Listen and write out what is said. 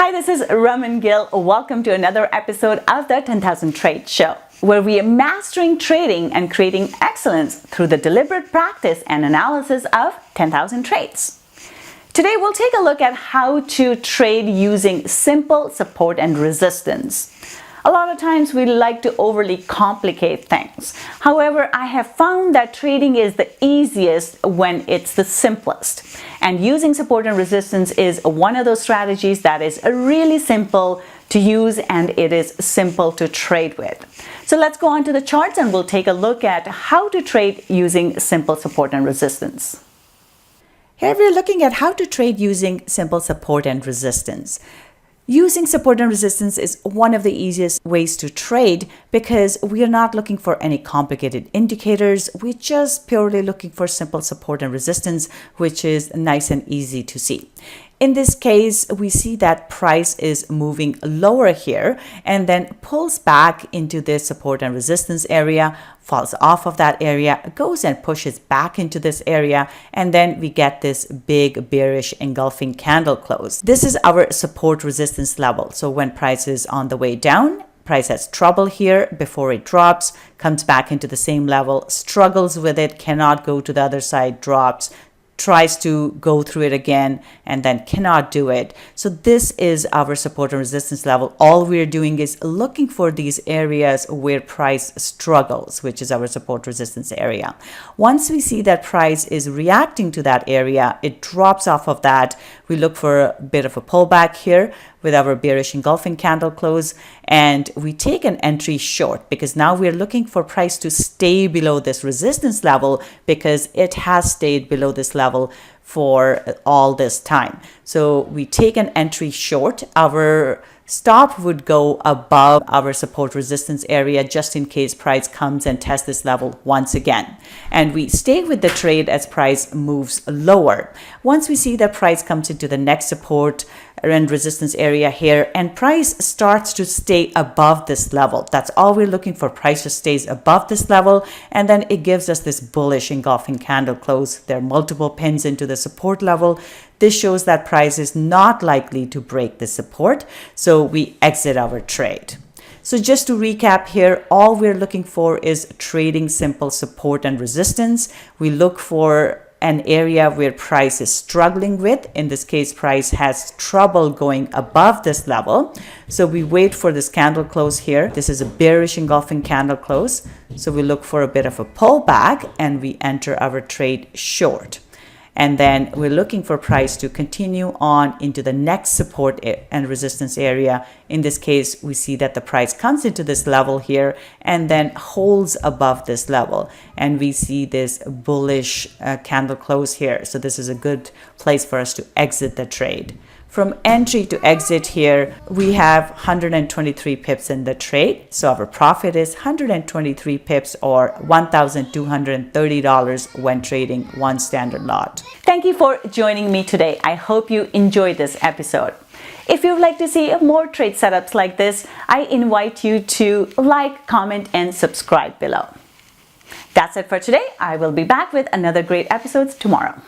Hi, this is Raman Gill. Welcome to another episode of the 10,000 Trade Show, where we are mastering trading and creating excellence through the deliberate practice and analysis of 10,000 trades. Today, we'll take a look at how to trade using simple support and resistance. A lot of times we like to overly complicate things. However, I have found that trading is the easiest when it's the simplest. And using support and resistance is one of those strategies that is really simple to use and it is simple to trade with. So let's go on to the charts and we'll take a look at how to trade using simple support and resistance. Here we're looking at how to trade using simple support and resistance. Using support and resistance is one of the easiest ways to trade because we are not looking for any complicated indicators. We're just purely looking for simple support and resistance, which is nice and easy to see. In this case, we see that price is moving lower here and then pulls back into this support and resistance area, falls off of that area, goes and pushes back into this area, and then we get this big bearish engulfing candle close. This is our support resistance level. So when price is on the way down, price has trouble here before it drops, comes back into the same level, struggles with it, cannot go to the other side, drops, tries to go through it again and then cannot do it. So this is our support and resistance level. All we're doing is looking for these areas where price struggles, which is our support resistance area. Once we see that price is reacting to that area, it drops off of that. We look for a bit of a pullback here with our bearish engulfing candle close, and we take an entry short because now we're looking for price to stay below this resistance level because it has stayed below this level for all this time. So we take an entry short. Our stop would go above our support resistance area just in case price comes and tests this level once again. And we stay with the trade as price moves lower. Once we see that price comes into the next support and resistance area here and price starts to stay above this level. That's all we're looking for. Price just stays above this level and then it gives us this bullish engulfing candle close. There are multiple pins into the support level. This shows that price is not likely to break the support, so we exit our trade. So just to recap here, all we're looking for is trading simple support and resistance. We look for an area where price is struggling with. In this case, price has trouble going above this level. So we wait for this candle close here. This is a bearish engulfing candle close. So we look for a bit of a pullback and we enter our trade short. And then we're looking for price to continue on into the next support and resistance area. In this case, we see that the price comes into this level here and then holds above this level. And we see this bullish candle close here. So this is a good place for us to exit the trade. From entry to exit here, we have 123 pips in the trade. So our profit is 123 pips or $1,230 when trading one standard lot. Thank you for joining me today. I hope you enjoyed this episode. If you'd like to see more trade setups like this, I invite you to like, comment, and subscribe below. That's it for today. I will be back with another great episode tomorrow.